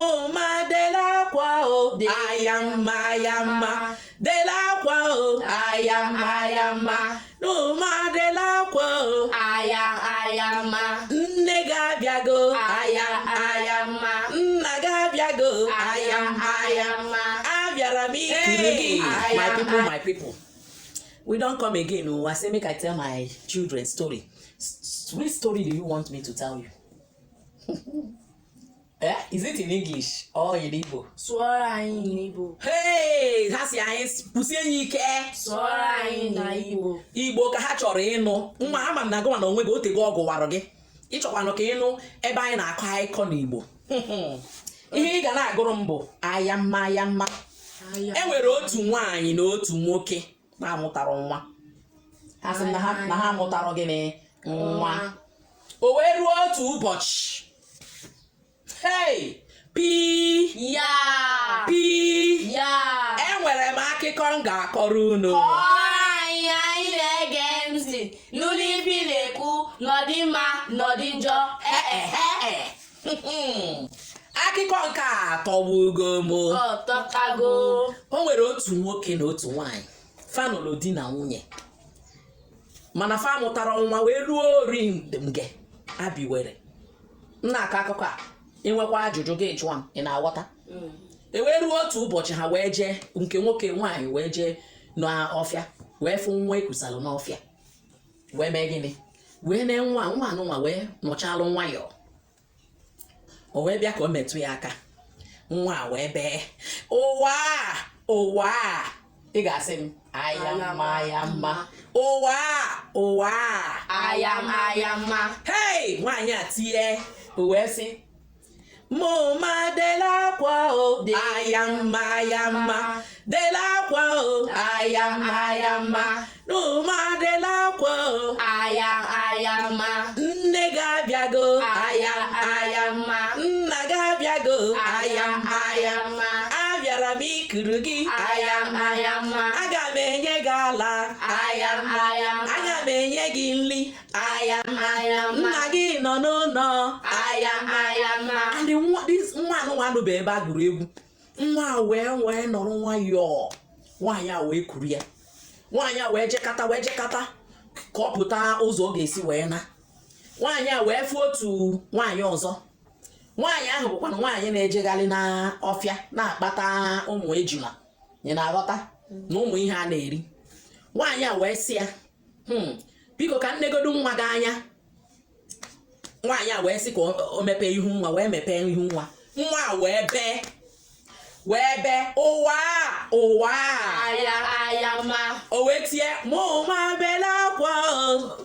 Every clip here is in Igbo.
Moma de la kwao, ayama, de la kwao, ayama, Numa de la kwao, ayama, nega biago, ayama, naga biago, ayama. Abiarami. Hey, My people, we don't come again. Oh, I say make I tell my children story. Which story do you want me to tell you? Is it in English or in Igbo? Swara in Igbo. Hey, ha si anyị pụsie ya ike. Swara in Igbo. Igbo ka ha chọrọ ịnụ. Nwa ama m na gụwa na onwe gị otego ọgụ warụ gị. Ịchọkwanụ ka ịnụ ebe anyị na-akọ akụkọ n'Igbo. Ihe ị ga na-agụrụ m bụ ayamma. E nwere otu nwaanyị na otu nwoke na-amụtara nwa. Ha sị na ha mụtara gịnị? Nwa. O wee ruo otu ụbọchị. Hey! Pii! Ya! Pii! Ya! Enwere m akụkọ m ga-akọrọ unu. Anyị na-ege ntị n'ụlọ ibi na-ekwu n'ọdị mma n'ọdị njọ. Akụkọ nke a tọgbugo m. Ọ tọkago. O nwere otu nwoke na otu nwaanyị. Fa nụrụ di na nwunye. Mana fa mụtara nwa wee ruo ori nge abiwere. Nna akọ akụkọ a. Inwekwa ajụjụ gị jụọ m, ị na-aghọta? E wee ruo otu ụbọchị ha wee jee nke nwoke nwaanyị wee jee n'ọfịa wee fụ nwa ekusalụ n'ọfịa wee mee gịnị wee nee nwa anụnwa wee nọchalụ nwayọọ o wee bịa ka o metụ ya aka nwa wee bee ụwa ị ga-asị m ayamma ụwa ayamma. hey nwaanyị a tie o wee sị Moma de la kwao, ayamma, de la kwao, ayamma, Numa de la kwao, ayamma, nega biago, ayamma, naga biago, ayamma, Abiarami kurugi, ayamma, aga m enye gị ala, ayamma, aga m enye gị nri, ayamma, nna gị nọ n'ụlọ, ayamma. and nwa anụnwanụ bụ ebe a gụrụ egwu nwa wee nọrọ nwayọọ nwaanyị a wee kuru ya nwaanyị a wee jekata ka ọ pụta ụzọ ọ ga-esi wee na nwaanyị a wee fụ otu nwaanyị ọzọ nwaanyị ahụ bụkwa nwaanyị na-ejegharị n'ọfịa na-akpata ụmụ ejula ị na-aghọta na ụmụ ihe a na-eri nwaanyị a wee sị ya biko ka nnegodu nwa gị anya nwaanyị a wee sị ka o mepee ihu nwa wee mepee ihu nwa a wee bee ụwa ayamma. o wee tie mụma bela akwa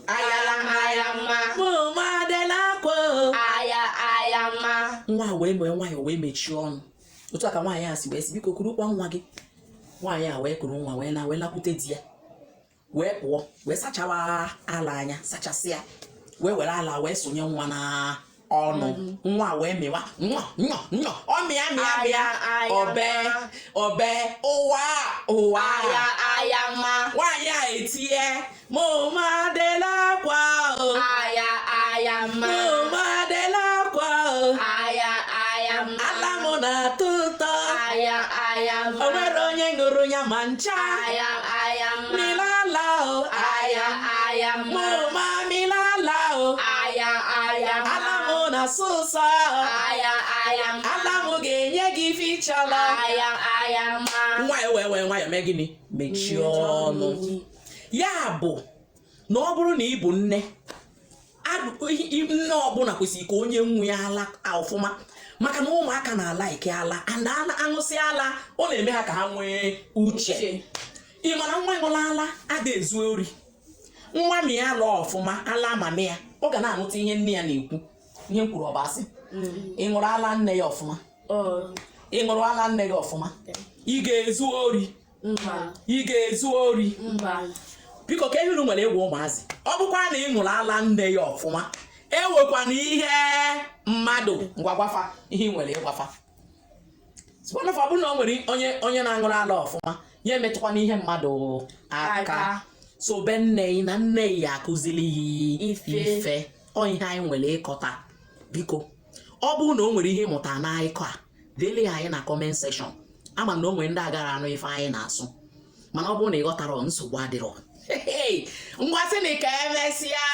ayamma. mụma dela akwa ayamma. nwa wee mee nwayọ wee mechie ọnụ otu a ka nwaanyị a si wee sị biko kurukwa nwa gị nwaanyị a wee kuru nwa wee lakwute di ya wee pụọ wee sachawa ala anya sachasịa wee were ala wee sonye nwa na ọnụ nwa wee mewa ọ mịa obe ụwa ayamma. nwaanyị a etie mụma dela akwa ayamma. mụma dela akwa ayamma. ala m na-atọ ụtọ ayamma. o nwere onye ṅụrụ ya ma ncha ayamma. milala ayamma. mụma milala ayamma. ala m na-asụ ụsọ ayamma. ala m ga-enye gị fichala ayamma. nwayọ mee gịnị mechie ọnụ ya bụ na ọ bụrụ na ị bụ nne ọbụla kwesịrị ka onye nwe ya ala ọfụma maka na ụmụaka na-ala ike ala and aṅụsị ala ọ na-eme ha ka ha nwee uche ị mara nwa ịṅụla ala ada ezu ori nwa mi ya ala ọfụma ala mama ya ọ ga na-anụta ihe nne ya na-ekwu ihe m kwuru ọbasị ị ṅụrụ ala nne ya ọfụma ị ṅụrụ ala nne gị ọfụma ị ga-ezu ori biko ka ehuru nwere egwu ụmụazị ọ bụkwa na ị ṅụrụ ala nne ya ọfụma ewekwana ihe mmadụ ngwagwafa ihe nwere ịgwafa ọ bụ na o nwere onye na-aṅụrụ ala ọfụma ya emetụkwana ihe mmadụ aka so be nne na nne ya akụziri ya ife ọ ihe anyị nwere ịkọta biko ọ bụrụ na o nwere ihe ịmụta n'akụkọ a deeli anyị na comment section. Ama na onwe ndị agara anụ ife anyị na-asụ mana ọ bụrụ na ị ghọtara nsogbu adịrọ ngwa sị na ka emesịa